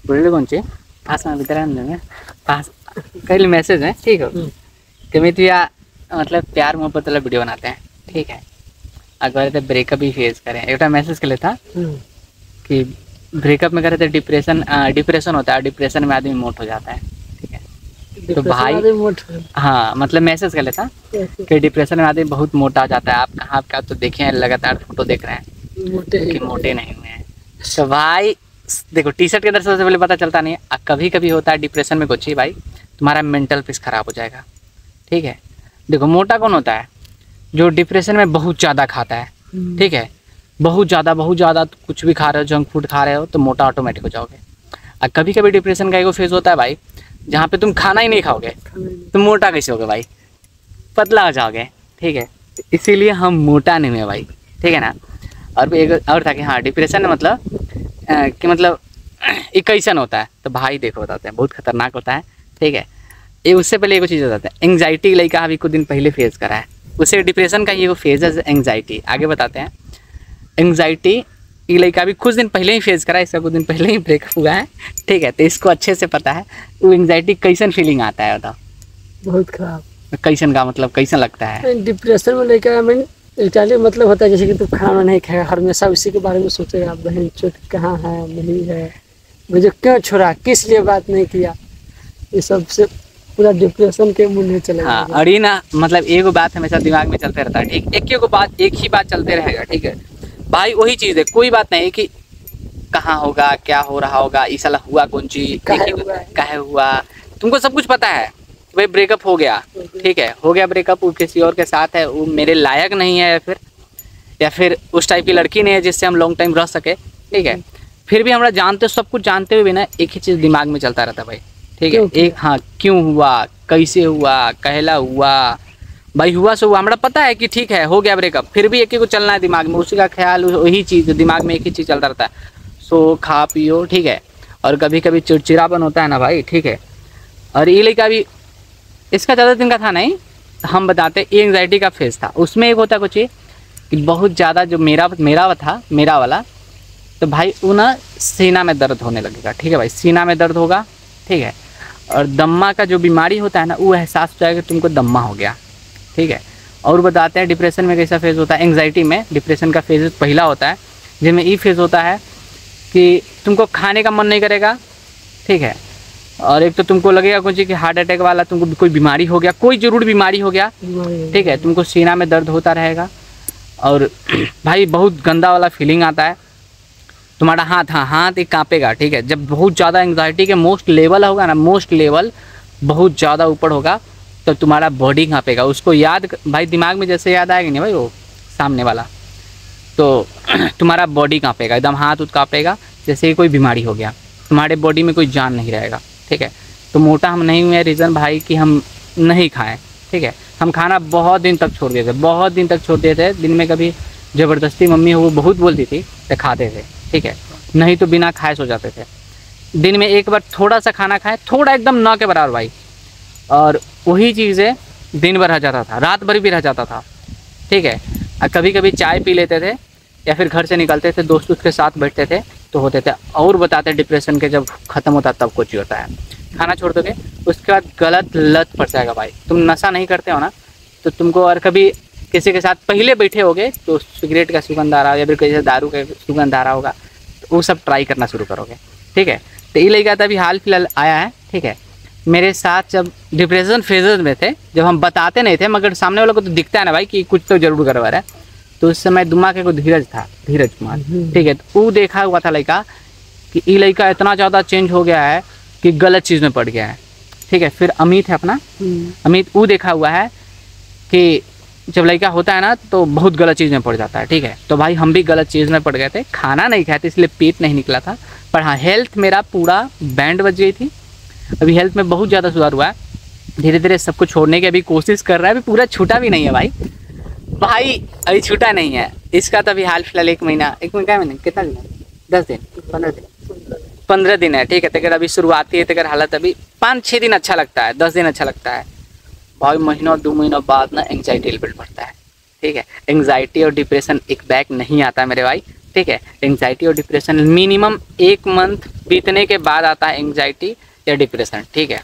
बोले कौन चे पास में भीतर में पास कल मैसेज है ठीक है कि मैं तो या मतलब प्यार मोहब्बत वाला वीडियो बनाते हैं ठीक है। अगर तो ब्रेकअप ही फेस करें एक मैसेज कर लेता कि ब्रेकअप में करे तो डिप्रेशन होता है, डिप्रेशन में आदमी मोट हो जाता है ठीक है। तो भाई हाँ मतलब मैसेज कर लेता कि डिप्रेशन में आदमी बहुत मोटा हो जाता है। आप कहाँ क्या तो देखे हैं, लगातार फोटो देख रहे हैं कि मोटे नहीं हुए हैं। तो भाई देखो टी शर्ट के अंदर सबसे पहले पता चलता नहीं है। कभी कभी होता है डिप्रेशन में कुछ ही भाई तुम्हारा मेंटल पीस खराब हो जाएगा ठीक है। देखो मोटा कौन होता है? जो डिप्रेशन में बहुत ज़्यादा खाता है ठीक है। बहुत ज़्यादा कुछ भी खा रहे हो, जंक फूड खा रहे हो तो मोटा ऑटोमेटिक हो जाओगे। और कभी कभी डिप्रेशन का एक फेज होता है भाई जहाँ पे तुम खाना ही नहीं खाओगे तो मोटा कैसे होगे भाई? पतला हो जाओगे ठीक है। इसीलिए हम मोटा नहीं हुए भाई ठीक है ना। और एक और था कि हाँ डिप्रेशन मतलब कि मतलब एक कैसन होता है तो भाई देखो बताते हैं बहुत खतरनाक होता है ठीक है। ये उससे पहले एक चीज़ बताते हैं, एंग्जाइटी लड़का अभी कुछ दिन पहले फेस करा है। उससे डिप्रेशन का ये फेज है एंग्जाइटी। आगे बताते हैं एंग्जाइटी ये लड़का अभी कुछ दिन पहले ही फेस करा है, इसका कुछ दिन पहले ही ब्रेकअप हुआ है ठीक है। तो इसको अच्छे से पता है वो एंग्जाइटी कैसन फीलिंग आता है बताओ। बहुत खराब। कैसन का मतलब कैसन लगता है? डिप्रेशन में लेकर इटाली मतलब होता है जैसे कि तू खाना नहीं खाएगा, हमेशा उसी के बारे में सोचेगा, बहन चोट कहाँ है नहीं है, मुझे क्यों छोड़ा, किस लिए बात नहीं किया, ये सब से पूरा डिप्रेशन के मुंह चलेगा। हाँ और ये ना मतलब एक बात हमेशा दिमाग में चलते रहता है ठीक। एक ही बात चलते रहेगा ठीक है भाई। वही चीज़ है, कोई बात नहीं कि कहाँ होगा, क्या हो रहा होगा, इस साल हुआ कौन चीज, काहे हुआ, तुमको सब कुछ पता है भाई। ब्रेकअप हो गया ठीक है, हो गया ब्रेकअप, वो किसी और के साथ है, वो मेरे लायक नहीं है या फिर उस टाइप की लड़की नहीं है जिससे हम लॉन्ग टाइम रह सके ठीक है। फिर भी हमरा जानते सब कुछ जानते हुए ना एक ही चीज़ दिमाग में चलता रहता भाई ठीक है। एक हाँ क्यों हुआ, कैसे हुआ, कहला हुआ भाई, हुआ सो हुआ हमरा पता है कि ठीक है हो गया ब्रेकअप, फिर भी एक ही को चलना है दिमाग में, उसी का ख्याल वही चीज़ दिमाग में एक ही चीज़ चलता रहता है। सो खा पियो ठीक है। और कभी कभी चिड़चिड़ापन होता है ना भाई ठीक है। और ये लड़का भी इसका ज़्यादा दिन का था नहीं, हम बताते ये एंग्जाइटी का फेज था। उसमें एक होता कुछ कि बहुत ज़्यादा जो मेरा वाला तो भाई वो ना सीना में दर्द होने लगेगा ठीक है भाई। सीना में दर्द होगा ठीक है। और दम्मा का जो बीमारी होता है ना वो एहसास हो जाएगा कि तुमको दम्मा हो गया ठीक है। और बताते हैं डिप्रेशन में कैसा फेज़ होता है। एंग्जाइटी में डिप्रेशन का फेज पहला होता है जिसमें ये फेज़ होता है कि तुमको खाने का मन नहीं करेगा ठीक है। और एक तो तुमको लगेगा कुछ कि हार्ट अटैक वाला तुमको कोई बीमारी हो गया, कोई जरूर बीमारी हो गया ठीक है। तुमको सीना में दर्द होता रहेगा और भाई बहुत गंदा वाला फीलिंग आता है। तुम्हारा हाथ एक कांपेगा ठीक है। जब बहुत ज़्यादा एंग्जाइटी के मोस्ट लेवल होगा ना, मोस्ट लेवल बहुत ज़्यादा ऊपर होगा तो तुम्हारा बॉडी कांपेगा। उसको याद भाई दिमाग में जैसे याद आएगा नहीं भाई वो सामने वाला, तो तुम्हारा बॉडी कांपेगा एकदम, हाथ कांपेगा जैसे ही कोई बीमारी हो गया, तुम्हारे बॉडी में कोई जान नहीं रहेगा ठीक है। तो मोटा हम नहीं हुए रीज़न भाई कि हम नहीं खाएं ठीक है। हम खाना बहुत दिन तक छोड़ दिए थे, दिन में कभी ज़बरदस्ती मम्मी वो बहुत बोलती थी तो खाते थे ठीक है, नहीं तो बिना खाए सो जाते थे। दिन में एक बार थोड़ा सा खाना खाएं, थोड़ा एकदम ना के बराबर भाई, और वही चीज़ें दिन भर रह जाता था, रात भर भी रह जाता था ठीक है। और कभी कभी चाय पी लेते थे या फिर घर से निकलते थे, दोस्त उसके साथ बैठते थे तो होते थे। और बताते डिप्रेशन के जब ख़त्म होता तब कुछ ही होता है। खाना छोड़ दोगे उसके बाद गलत लत पड़ जाएगा भाई। तुम नशा नहीं करते हो ना तो तुमको, और कभी किसी के साथ पहले बैठे होगे तो सिगरेट का सुगंध आ रहा या फिर किसी दारू का सुगंध आ रहा होगा तो वो सब ट्राई करना शुरू करोगे ठीक है। तो ये लड़का था अभी हाल फिलहाल आया है ठीक है मेरे साथ, जब डिप्रेशन फेजेस में थे, जब हम बताते नहीं थे मगर सामने वालों को तो दिखता है ना भाई कि कुछ तो जरूर करवा रहा है। तो उस समय दिमाग को धीरज कुमार ठीक है। तो वो देखा हुआ था लड़का कि ये लड़का इतना ज़्यादा चेंज हो गया है कि गलत चीज़ में पड़ गया है ठीक है। फिर अमित है अपना, अमित वो देखा हुआ है कि जब लड़का होता है ना तो बहुत गलत चीज़ में पड़ जाता है ठीक है। तो भाई हम भी गलत चीज़ में पड़ गए थे, खाना नहीं खाए थे इसलिए पेट नहीं निकला था, पर हाँ हेल्थ मेरा पूरा बैंड बज गई थी। अभी हेल्थ में बहुत ज़्यादा सुधार हुआ है, धीरे धीरे सब कुछ छोड़ने की अभी कोशिश कर रहा है। अभी पूरा छूटा भी नहीं है भाई अभी छूटा नहीं है इसका। तो अभी हाल फिलहाल एक महीना क्या महीने कितना दिन है, 10 दिन 15 दिन है ठीक है। तो अभी शुरुआती है तो हालत अभी 5-6 दिन अच्छा लगता है, 10 दिन अच्छा लगता है भाई। महीना 2 महीना बाद ना एंग्जाइटी लेवल बढ़ता है ठीक है। एंग्जाइटी और डिप्रेशन एक बैग नहीं आता मेरे भाई, ठीक है। एंग्जाइटी और डिप्रेशन मिनिमम 1 मंथ बीतने के बाद आता है एंग्जाइटी या डिप्रेशन, ठीक है।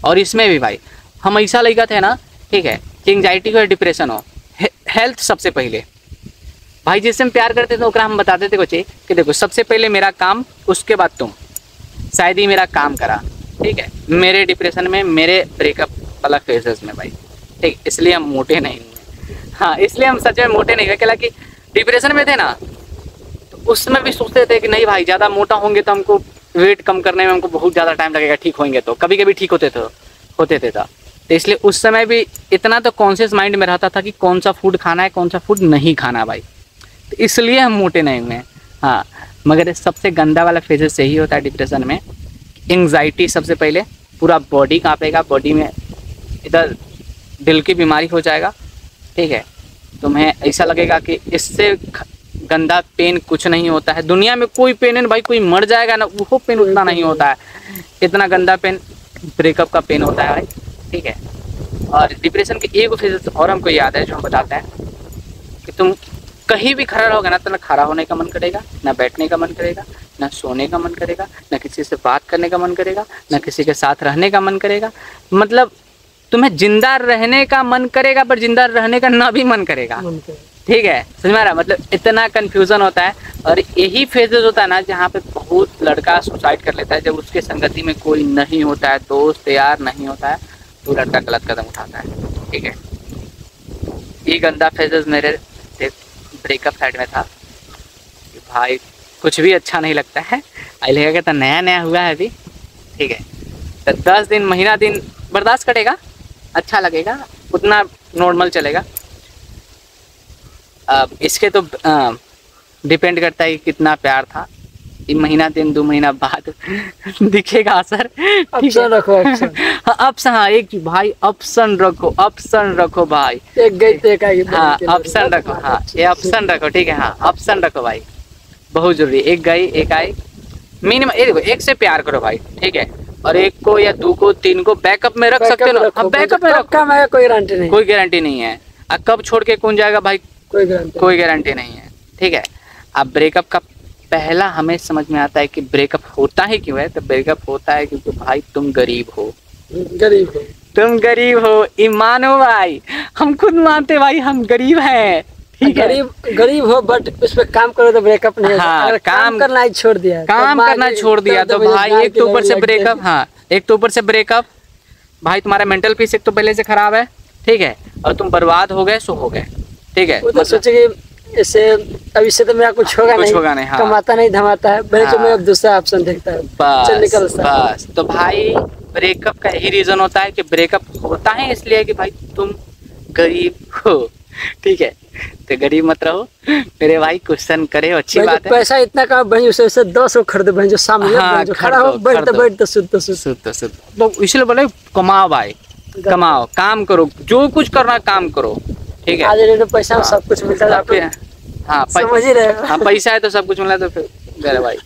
और इसमें भी भाई हमेशा लगा थे ना, ठीक है, कि एंग्जाइटी हो या डिप्रेशन हो, हेल्थ सबसे पहले भाई। जिससे हम प्यार करते थे ओकरा हम बताते थे कुछ कि देखो सबसे पहले मेरा काम, उसके बाद तुम। शायद ही मेरा काम करा, ठीक है, मेरे डिप्रेशन में, मेरे ब्रेकअप वाला फेजेस में भाई, ठीक। इसलिए हम मोटे नहीं हुए, हाँ, इसलिए हम सच में मोटे नहीं हुए। क्या कि डिप्रेशन में थे ना, तो उसमें भी सोचते थे कि नहीं भाई ज़्यादा मोटा होंगे तो हमको वेट कम करने में हमको बहुत ज़्यादा टाइम लगेगा, ठीक होंगे तो कभी कभी ठीक होते थे तो इसलिए उस समय भी इतना तो कॉन्शियस माइंड में रहता था कि कौन सा फूड खाना है, कौन सा फूड नहीं खाना भाई। तो इसलिए हम मोटे नहीं हुए, हाँ। मगर सबसे गंदा वाला फेजेस यही होता है डिप्रेशन में। एंग्जाइटी सबसे पहले, पूरा बॉडी कांपेगा, बॉडी में इधर दिल की बीमारी हो जाएगा, ठीक है। तुम्हें ऐसा लगेगा कि इससे गंदा पेन कुछ नहीं होता है दुनिया में। कोई पेन है भाई, कोई मर जाएगा ना, वो पेन उतना नहीं होता है। इतना गंदा पेन ब्रेकअप का पेन होता है भाई, ठीक है। और डिप्रेशन के एक फेजेस और हमको याद है जो हम बताते हैं कि तुम कहीं भी खड़ा रहोगे ना, तो ना खड़ा होने का मन करेगा, ना बैठने का मन करेगा, ना सोने का मन करेगा, ना किसी से बात करने का मन करेगा, ना किसी के साथ रहने का मन करेगा। मतलब तुम्हें जिंदा रहने का मन करेगा पर जिंदा रहने का ना भी मन करेगा, ठीक है। समझ में आ रहा? मतलब इतना कंफ्यूजन होता है। और यही फेजेस होता है ना जहाँ पे बहुत लड़का सुसाइड कर लेता है, जब उसके संगति में कोई नहीं होता है, दोस्त यार नहीं होता है, तो लड़का गलत कदम उठाता है, ठीक है। ये गंदा फेजेस मेरे ब्रेकअप साइड में था कि भाई कुछ भी अच्छा नहीं लगता है। आई लगेगा तो नया नया हुआ है अभी, ठीक है। तो 10 दिन, महीना दिन बर्दाश्त करेगा, अच्छा लगेगा, उतना नॉर्मल चलेगा। अब इसके तो डिपेंड करता है कि कितना प्यार था। ये महीना दिन 2 महीना बाद दिखेगा असर। ऑप्शन रखो, ऑप्शन। हाँ, ऑप्शन, हाँ, एक भाई ऑप्शन रखो, ऑप्शन रखो भाई। एक गई तो एक आई। हाँ, ऑप्शन रखो, हाँ, ये ऑप्शन रखो, ठीक है। हाँ, ऑप्शन रखो भाई, बहुत जरूरी। एक गई एक आई, मिनिमम एक से प्यार करो भाई, ठीक है। और 1 को या 2 को 3 को बैकअप में रख सकते हो ना। अब बैकअप में रखो, कोई गारंटी नहीं, कोई गारंटी नहीं है। अब कब छोड़ के कौन जाएगा भाई, कोई गारंटी नहीं है, ठीक है। अब ब्रेकअप का पहला हमें समझ में आता है कि ब्रेकअप होता ही क्यों है। तो ब्रेकअप होता है क्योंकि भाई तुम गरीब हो, तुम गरीब हो। ईमान हो भाई, हम खुद मानते भाई हम गरीब हैं, ठीक है। गरीब हो बट उस पर काम करो तो ब्रेकअप नहीं। हाँ, अगर काम करना ही छोड़ दिया, काम करना छोड़ दिया तो भाई एक तो ऊपर से ब्रेकअप, हाँ, एक तो ऊपर से ब्रेकअप भाई, तुम्हारा मेंटल पीस एक तो पहले से खराब है, ठीक है। और तुम बर्बाद हो गए, सो हो गए, ठीक है। तो सोचे कि इससे अब इससे तो मेरा कुछ होगा नहीं, हाँ। कमाता नहीं धमाता है, मैं तो मैं अब दूसरा ऑप्शन देखता है, चल निकल बस। तो भाई ब्रेकअप का यही रीजन होता है कि ब्रेकअप होता है इसलिए कि भाई तुम गरीब हो, ठीक है। तो गरीब मत रहो मेरे भाई, क्वेश्चन करे, अच्छी बात है। पैसा इतना का बहन उसे 10 को खरीदो बहन, जो सामने हाँ, जो खड़ा हो बैठ तो सुध तो इसलिए बोले कमाओ भाई, कमाओ, काम करो, जो कुछ करना काम करो, ठीक है। आज तो पैसा सब कुछ मिलता है, हाँ, समझ ही रहे हो। हाँ, पैसा है तो सब कुछ मिला, तो फिर मेरे भाई।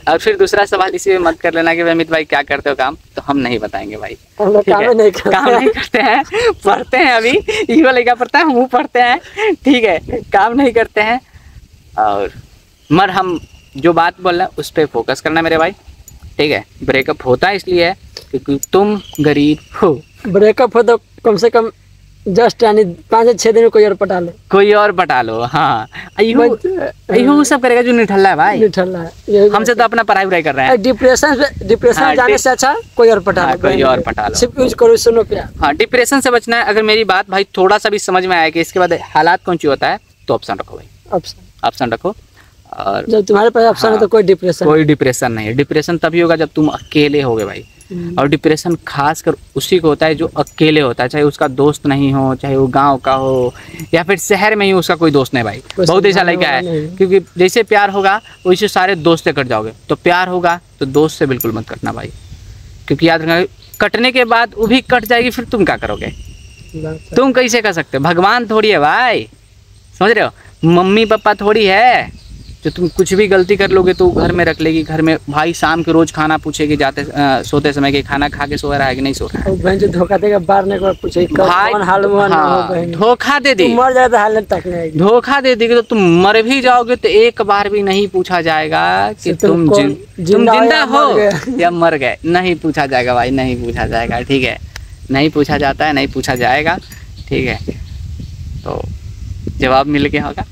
और फिर दूसरा सवाल इसी में मत कर लेना कि अमित भाई क्या करते हो काम, तो हम नहीं बताएंगे भाई, हम लोग काम नहीं करते हैं, पढ़ते हैं अभी, ये वाला क्या पढ़ता है, हम पढ़ते हैं, ठीक है, काम नहीं करते हैं। और मर हम जो बात बोल रहे हैं उस पर फोकस करना मेरे भाई, ठीक है। ब्रेकअप होता है इसलिए है क्योंकि तुम गरीब हो। ब्रेकअप हो तो कम से कम जस्ट यानी 5 से 6 दिन में कोई और पटा लो, कोई और पटा लो, हाँ। अयो सब करेगा जो निठल्ला है भाई, निठल्ला है। हमसे तो अपना पढ़ाई कर रहे हैं। डिप्रेशन जाने से अच्छा कोई और पटा लो, कोई और पटा लो, सिर्फ यूज करो, सुनो प्यार। हाँ, डिप्रेशन से बचना है। अगर मेरी बात भाई थोड़ा सा भी समझ में आया कि इसके बाद हालात कौन सी होता है, तो ऑप्शन रखो भाई, ऑप्शन रखो। और जब तुम्हारे पास ऑप्शन है तो कोई डिप्रेशन नहीं है। डिप्रेशन तभी होगा जब तुम अकेले होगे भाई। और डिप्रेशन खासकर उसी को होता है जो अकेले होता है, चाहे उसका दोस्त नहीं हो, चाहे वो गांव का हो या फिर शहर में ही उसका कोई दोस्त नहीं भाई। बहुत ऐसा लड़का है, क्योंकि जैसे प्यार होगा वैसे सारे दोस्त से कट जाओगे। तो प्यार होगा तो दोस्त से बिल्कुल मत कटना भाई, क्योंकि याद रखना कटने के बाद वो भी कट जाएगी, फिर तुम क्या करोगे, तुम कैसे कर सकते हो। भगवान थोड़ी है भाई, समझ रहे हो, मम्मी पापा थोड़ी है, जो तुम कुछ भी गलती कर लोगे तो घर में रख लेगी, घर में भाई शाम के रोज खाना पूछेगी जाते सोते समय कि खाना खा के सो रहा है कि नहीं सो रहा है। और बहन जो धोखा देगा बाहर ने को पूछे कब भाई कौन हाल हुआ ना हो हाँ, बहन, धोखा दे दी, तुम मर जाए तो हालत तक नहीं आएगी। धोखा दे देगी तो तुम मर भी जाओगे तो एक बार भी नहीं पूछा जाएगा कि तुम जिंदा हो या मर गए, नहीं पूछा जाएगा भाई, नहीं पूछा जाएगा, ठीक है, नहीं पूछा जाता है, नहीं पूछा जाएगा, ठीक है। तो जवाब मिल गया होगा।